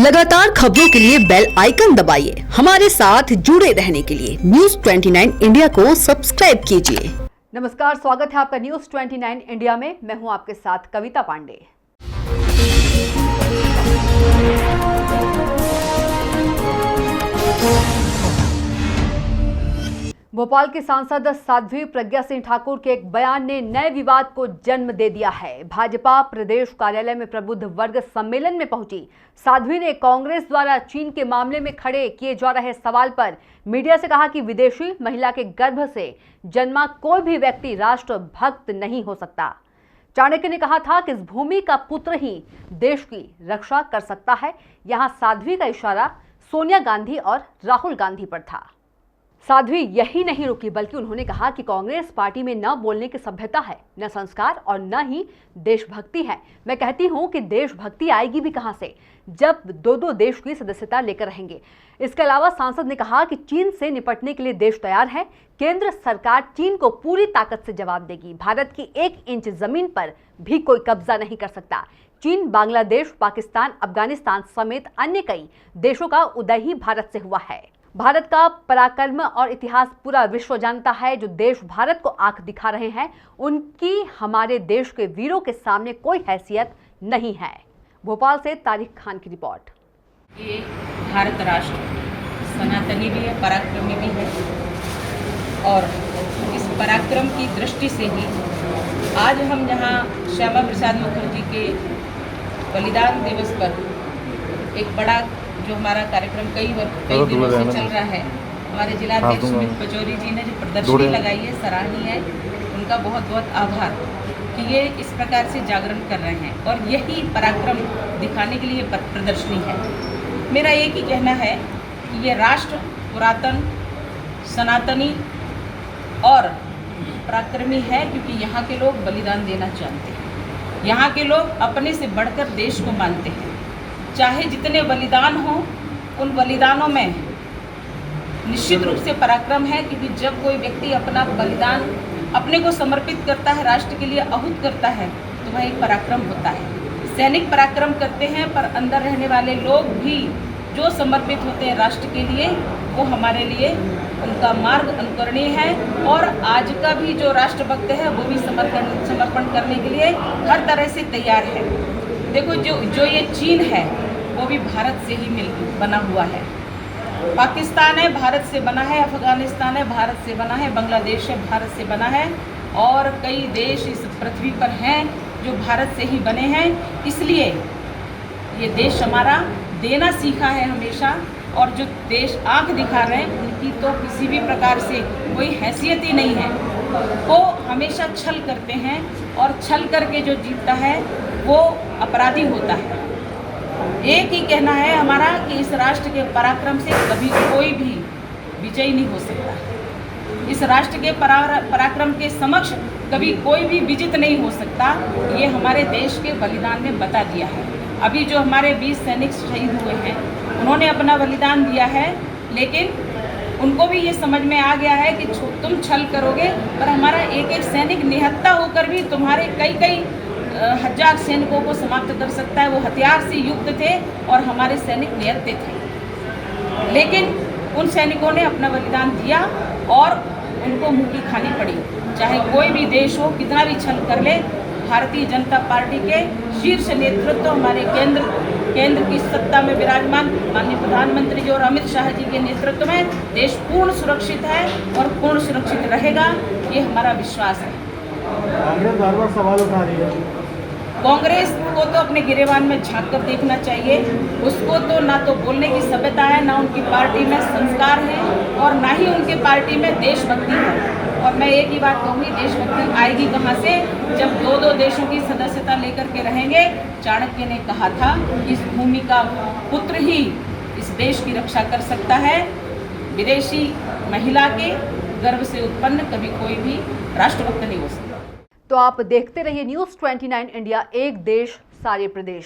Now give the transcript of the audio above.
लगातार खबरों के लिए बेल आइकन दबाइए। हमारे साथ जुड़े रहने के लिए न्यूज़ 29 इंडिया को सब्सक्राइब कीजिए। नमस्कार, स्वागत है आपका न्यूज़ 29 इंडिया में। मैं हूं आपके साथ कविता पांडे। भोपाल की सांसद साध्वी प्रज्ञा सिंह ठाकुर के एक बयान ने नए विवाद को जन्म दे दिया है। भाजपा प्रदेश कार्यालय में प्रबुद्ध वर्ग सम्मेलन में पहुंची साध्वी ने कांग्रेस द्वारा चीन के मामले में खड़े किए जा रहे सवाल पर मीडिया से कहा कि विदेशी महिला के गर्भ से जन्मा कोई भी व्यक्ति राष्ट्र भक्त नहीं हो सकता। चाणक्य ने कहा था कि इस भूमि का पुत्र ही देश की रक्षा कर सकता है। यहाँ साध्वी का इशारा सोनिया गांधी और राहुल गांधी पर था। साध्वी यही नहीं रुकी, बल्कि उन्होंने कहा कि कांग्रेस पार्टी में न बोलने की सभ्यता है, न संस्कार और न ही देशभक्ति है। मैं कहती हूं कि देशभक्ति आएगी भी कहां से, जब दो देश की सदस्यता लेकर रहेंगे। इसके अलावा सांसद ने कहा कि चीन से निपटने के लिए देश तैयार है। केंद्र सरकार चीन को पूरी ताकत से जवाब देगी। भारत की 1 इंच जमीन पर भी कोई कब्जा नहीं कर सकता। चीन, बांग्लादेश, पाकिस्तान, अफगानिस्तान समेत अन्य कई देशों का उदय ही भारत से हुआ है। भारत का पराक्रम और इतिहास पूरा विश्व जानता है। जो देश भारत को आंख दिखा रहे हैं, उनकी हमारे देश के वीरों के सामने कोई हैसियत नहीं है। भोपाल से तारिक खान की रिपोर्ट। ये भारत राष्ट्र सनातनी भी है, पराक्रमी भी है, और इस पराक्रम की दृष्टि से ही आज हम जहाँ श्यामा प्रसाद मुखर्जी के बलिदान दिवस पर एक बड़ा जो हमारा कार्यक्रम कई दिनों से चल रहा है, हमारे जिलाध्यक्ष सुमित पचौरी जी ने जो प्रदर्शनी लगाई है, सराहनीय है। उनका बहुत बहुत आभार कि ये इस प्रकार से जागरण कर रहे हैं और यही पराक्रम दिखाने के लिए प्रदर्शनी है। मेरा एक ही कहना है कि ये राष्ट्र पुरातन, सनातनी और पराक्रमी है, क्योंकि यहाँ के लोग बलिदान देना जानते हैं। यहाँ के लोग अपने से बढ़कर देश को मानते हैं। चाहे जितने बलिदान हों, उन बलिदानों में निश्चित रूप से पराक्रम है, क्योंकि जब कोई व्यक्ति अपना बलिदान अपने को समर्पित करता है, राष्ट्र के लिए आहूत करता है, तो वह एक पराक्रम होता है। सैनिक पराक्रम करते हैं, पर अंदर रहने वाले लोग भी जो समर्पित होते हैं राष्ट्र के लिए, वो हमारे लिए उनका मार्ग अनुकरणीय है। और आज का भी जो राष्ट्रभक्त है, वो भी समर्पण करने के लिए हर तरह से तैयार है। देखो, जो ये चीन है, वो भी भारत से ही बना हुआ है। पाकिस्तान है, भारत से बना है। अफगानिस्तान है, भारत से बना है। बांग्लादेश है, भारत से बना है। और कई देश इस पृथ्वी पर हैं जो भारत से ही बने हैं। इसलिए ये देश हमारा देना सीखा है हमेशा, और जो देश आंख दिखा रहे हैं, उनकी तो किसी भी प्रकार से कोई हैसियत ही नहीं है। वो हमेशा छल करते हैं, और छल करके जो जीतता है वो अपराधी होता है। एक ही कहना है हमारा कि इस राष्ट्र के पराक्रम से कभी कोई भी विजयी नहीं हो सकता। इस राष्ट्र के पराक्रम के समक्ष कभी कोई भी विजित नहीं हो सकता। ये हमारे देश के बलिदान ने बता दिया है। अभी जो हमारे 20 सैनिक शहीद हुए हैं, उन्होंने अपना बलिदान दिया है, लेकिन उनको भी ये समझ में आ गया है कि तुम छल करोगे, पर हमारा एक एक सैनिक निहत्था होकर भी तुम्हारे कई हजार सैनिकों को समाप्त कर सकता है। वो हथियार से युक्त थे और हमारे सैनिक निहत्थे थे, लेकिन उन सैनिकों ने अपना बलिदान दिया और उनको मुँह की खानी पड़ी। चाहे कोई भी देश हो, कितना भी छल कर ले, भारतीय जनता पार्टी के शीर्ष नेतृत्व, हमारे केंद्र की सत्ता में विराजमान माननीय प्रधानमंत्री जी और अमित शाह जी के नेतृत्व में देश पूर्ण सुरक्षित है और पूर्ण सुरक्षित रहेगा, ये हमारा विश्वास है। कांग्रेस बार बार सवाल उठा रही है। कांग्रेस को तो अपने गिरेबान में झांक कर देखना चाहिए। उसको तो ना तो बोलने की सभ्यता है, ना उनकी पार्टी में संस्कार है, और ना ही उनकी पार्टी में देशभक्ति है। और मैं एक ही बात कहूँगी, देशभक्ति आएगी कहाँ से, जब दो देशों की सदस्यता लेकर के रहेंगे। चाणक्य ने कहा था कि इस भूमि का पुत्र ही इस देश की रक्षा कर सकता है। विदेशी महिला के गर्भ से उत्पन्न कभी कोई भी राष्ट्रभक्त नहीं हो सकता। तो आप देखते रहिए न्यूज़ 29 इंडिया, एक देश सारे प्रदेश।